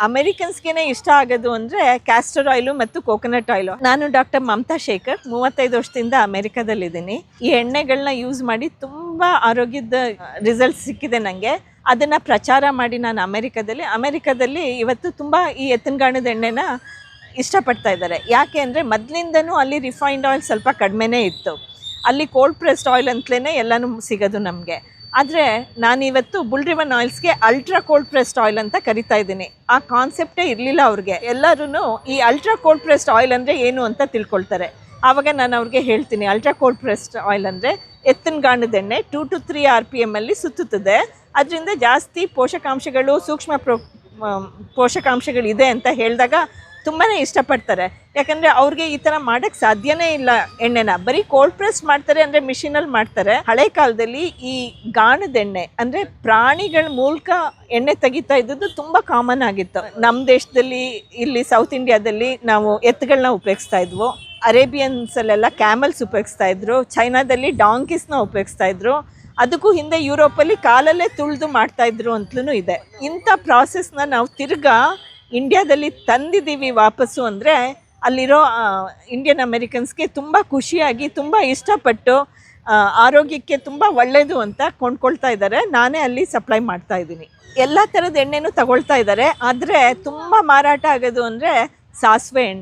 ಅಮೆರಿಕನ್ಸ್ಗೆ ಇಷ್ಟ ಆಗೋದು ಅಂದರೆ ಕ್ಯಾಸ್ಟರ್ ಆಯಿಲು ಮತ್ತು ಕೋಕೋನಟ್ ಆಯಿಲು. ನಾನು ಡಾಕ್ಟರ್ ಮಮತಾ ಶೇಖರ್, 35 ವರ್ಷದಿಂದ ಅಮೆರಿಕದಲ್ಲಿದ್ದೀನಿ. ಈ ಎಣ್ಣೆಗಳನ್ನ ಯೂಸ್ ಮಾಡಿ ತುಂಬ ಆರೋಗ್ಯದ ರಿಸಲ್ಟ್ ಸಿಕ್ಕಿದೆ ನನಗೆ. ಅದನ್ನು ಪ್ರಚಾರ ಮಾಡಿ ನಾನು ಅಮೆರಿಕದಲ್ಲಿ ಇವತ್ತು ತುಂಬ ಈ ಎತ್ತಿನಗಾಣದ ಎಣ್ಣೆನ ಇಷ್ಟಪಡ್ತಾ ಇದ್ದಾರೆ. ಯಾಕೆ ಅಂದರೆ ಮೊದಲಿಂದನೂ ಅಲ್ಲಿ ರಿಫೈನ್ಡ್ ಆಯಿಲ್ ಸ್ವಲ್ಪ ಕಡಿಮೆನೇ ಇತ್ತು. ಅಲ್ಲಿ ಕೋಲ್ಡ್ ಪ್ರೆಸ್ಡ್ ಆಯಿಲ್ ಅಂತಲೇ ಎಲ್ಲನೂ ಸಿಗೋದು ನಮಗೆ. ಆದರೆ ನಾನಿವತ್ತು bull ರಿವನ್ ಆಯಿಲ್ಸ್ಗೆ ultra cold pressed oil ಅಂತ ಕರಿತಾ ಇದ್ದೀನಿ. ಆ ಕಾನ್ಸೆಪ್ಟೇ ಇರಲಿಲ್ಲ ಅವ್ರಿಗೆ. ಎಲ್ಲರೂ ಈ ಅಲ್ಟ್ರಾ ಕೋಲ್ಡ್ ಪ್ರೆಸ್ಡ್ ಆಯಿಲ್ ಅಂದರೆ ಏನು ಅಂತ ತಿಳ್ಕೊಳ್ತಾರೆ. ಆವಾಗ ನಾನು ಅವ್ರಿಗೆ ಹೇಳ್ತೀನಿ, ಅಲ್ಟ್ರಾ ಕೋಲ್ಡ್ ಪ್ರೆಸ್ಡ್ ಆಯಿಲ್ ಅಂದರೆ ಎತ್ತಿನಗಾಣದ ಎಣ್ಣೆ 2 to 3 RPM ಅಲ್ಲಿ ಸುತ್ತುತ್ತದೆ. ಅದರಿಂದ ಜಾಸ್ತಿ ಪೋಷಕಾಂಶಗಳು, ಸೂಕ್ಷ್ಮ ಪೋಷಕಾಂಶಗಳಿದೆ ಅಂತ ಹೇಳಿದಾಗ ತುಂಬಾ ಇಷ್ಟಪಡ್ತಾರೆ. ಯಾಕಂದರೆ ಅವ್ರಿಗೆ ಈ ಥರ ಮಾಡೋಕ್ಕೆ ಸಾಧ್ಯನೇ ಇಲ್ಲ. ಎಣ್ಣೆನ ಬರೀ ಕೋಲ್ಡ್ ಪ್ರೆಸ್ ಮಾಡ್ತಾರೆ, ಅಂದರೆ ಮಿಷಿನಲ್ಲಿ ಮಾಡ್ತಾರೆ. ಹಳೆ ಕಾಲದಲ್ಲಿ ಈ ಗಾಣದ ಎಣ್ಣೆ ಅಂದರೆ ಪ್ರಾಣಿಗಳ ಮೂಲಕ ಎಣ್ಣೆ ತೆಗಿತಾ ಇದ್ದದ್ದು ತುಂಬ ಕಾಮನ್ ಆಗಿತ್ತು. ನಮ್ಮ ದೇಶದಲ್ಲಿ ಇಲ್ಲಿ ಸೌತ್ ಇಂಡಿಯಾದಲ್ಲಿ ನಾವು ಎತ್ತುಗಳನ್ನ ಉಪಯೋಗಿಸ್ತಾ ಇದ್ವು. ಅರೇಬಿಯನ್ಸಲ್ಲೆಲ್ಲ ಕ್ಯಾಮಲ್ಸ್ ಉಪಯೋಗಿಸ್ತಾ ಇದ್ರು. ಚೈನಾದಲ್ಲಿ ಡಾಂಕೀಸ್ನ ಉಪಯೋಗಿಸ್ತಾ ಇದ್ರು. ಅದಕ್ಕೂ ಹಿಂದೆ ಯುರೋಪಲ್ಲಿ ಕಾಲಲ್ಲೇ ತುಳಿದು ಮಾಡ್ತಾಯಿದ್ರು ಅಂತಲೂ ಇದೆ. ಇಂಥ ಪ್ರಾಸೆಸ್ನ ನಾವು ತಿರ್ಗಾ ಇಂಡಿಯಾದಲ್ಲಿ ತಂದಿದ್ದೀವಿ ವಾಪಸ್ಸು ಅಂದರೆ ಅಲ್ಲಿರೋ ಇಂಡಿಯನ್ ಅಮೆರಿಕನ್ಸ್ಗೆ ತುಂಬ ಖುಷಿಯಾಗಿ, ತುಂಬ ಇಷ್ಟಪಟ್ಟು, ಆರೋಗ್ಯಕ್ಕೆ ತುಂಬ ಒಳ್ಳೆಯದು ಅಂತ ಕೊಂಡ್ಕೊಳ್ತಾ ಇದ್ದಾರೆ. ನಾನೇ ಅಲ್ಲಿ ಸಪ್ಲೈ ಮಾಡ್ತಾ ಇದ್ದೀನಿ. ಎಲ್ಲ ಥರದ ಎಣ್ಣೆನೂ ತಗೊಳ್ತಾ ಇದ್ದಾರೆ. ಆದರೆ ತುಂಬ ಮಾರಾಟ ಆಗೋದು ಅಂದರೆ ಸಾಸಿವೆ ಎಣ್ಣೆ.